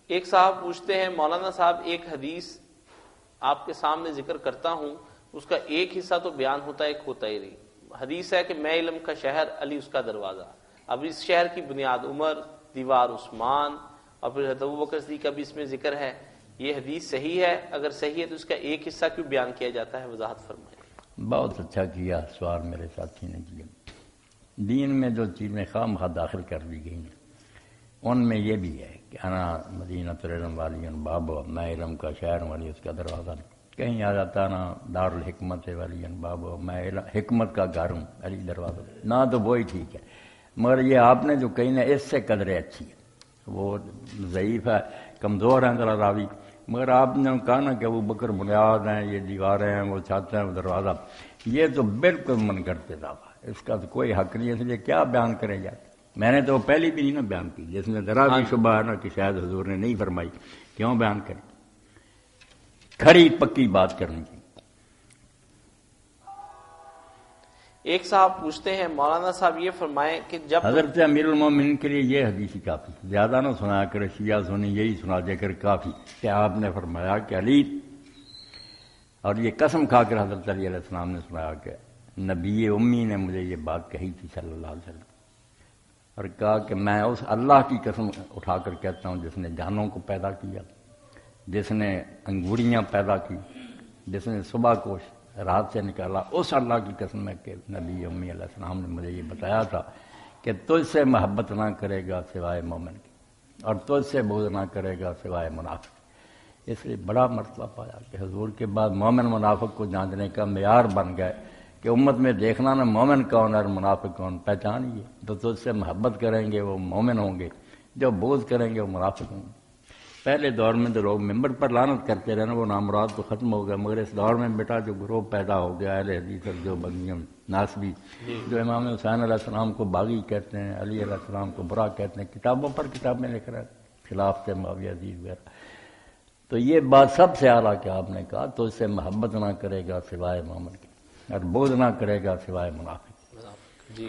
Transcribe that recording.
ایک صاحب پوچھتے ہیں مولانا صاحب ایک حدیث آپ کے سامنے ذکر کرتا ہوں، اس کا ایک حصہ تو بیان ہوتا ہے، ایک ہوتا ہی نہیں۔ حدیث ہے کہ میں علم کا شہر، علی اس کا دروازہ۔ اب اس شہر کی بنیاد عمر، دیوار عثمان، اور پھر حضرت ابوبکر صدیق کا بھی اس میں ذکر ہے۔ یہ حدیث صحیح ہے؟ اگر صحیح ہے تو اس کا ایک حصہ کیوں بیان کیا جاتا ہے؟ وضاحت فرمائیں۔ بہت اچھا کیا سوال میرے ساتھی نے کیا۔ دین میں جو چیزیں خواہ مخواہ داخل کر دی گئی ہیں ان میں یہ بھی ہے کہ انا مدینہ العلم والی باب، میں علم کا شہر والی اس کا دروازہ۔ کہیں آ جاتا نا دار الحکمت والی باب، میں حکمت کا گھر ہوں، علی دروازہ، نہ تو وہی ٹھیک ہے۔ مگر یہ آپ نے جو کہی نا اس سے قدرے اچھی ہے، وہ ضعیف ہے، کمزور ہیں ذرا راوی، مگر آپ نے کہا نا کہ ابوبکر بنیاد ہیں، یہ دیواریں ہیں، وہ چھت ہیں، وہ دروازہ، یہ تو بالکل من گھڑتے دعویٰ ہے، اس کا تو کوئی حق نہیں ہے، اس لیے کیا بیان کرے جائے۔ میں نے تو پہلی بھی نہیں نا بیان کی، جس میں ذرا بھی شبہ ہے نا کہ شاید حضور نے نہیں فرمائی، کیوں بیان کریں؟ کھڑی پکی بات کرنی چاہیے۔ ایک صاحب پوچھتے ہیں مولانا صاحب یہ فرمائیں کہ جب حضرت امیر المومنین کے لیے یہ حدیث ہی کافی، زیادہ نہ سنایا کرے، شیعہ سنی یہی سنا دے کر کافی کہ آپ نے فرمایا کہ علی، اور یہ قسم کھا کر حضرت علی علیہ السلام نے سنایا کہ نبی امی نے مجھے یہ بات کہی تھی صلی اللہ علیہ وسلم، اور کہا کہ میں اس اللہ کی قسم اٹھا کر کہتا ہوں جس نے جانوں کو پیدا کیا، جس نے انگوریاں پیدا کی، جس نے صبح کو رات سے نکالا، اس اللہ کی قسم ہے کہ نبی امی علیہ السلام نے مجھے یہ بتایا تھا کہ تجھ سے محبت نہ کرے گا سوائے مومن کی، اور تجھ سے بغض نہ کرے گا سوائے منافق۔ اس لیے بڑا مرتبہ پایا کہ حضور کے بعد مومن منافق کو جانچنے کا معیار بن گئے کہ امت میں دیکھنا نا مومن کون ہے اور منافق کون، پہچانیے، تو تجھ سے محبت کریں گے وہ مومن ہوں گے، جو بغض کریں گے وہ منافق ہوں گے۔ پہلے دور میں تو لوگ ممبر پر لعنت کرتے رہے نا، وہ نامراد تو ختم ہو گیا، مگر اس دور میں بیٹا جو گروہ پیدا ہو گیا اہل حدیث اور جو بنگیم ناسبی، جو امام حسین علیہ السلام کو باغی کہتے ہیں، علی علیہ السلام کو برا کہتے ہیں، کتابوں پر کتابیں لکھ رہے ہیں خلاف سے معاویہ یزید وغیرہ۔ تو یہ بات سب سے اعلیٰ کہ آپ نے کہا تو اس سے محبت نہ کرے گا سوائے مومن کی، اور بغض نہ کرے گا سوائے منافق۔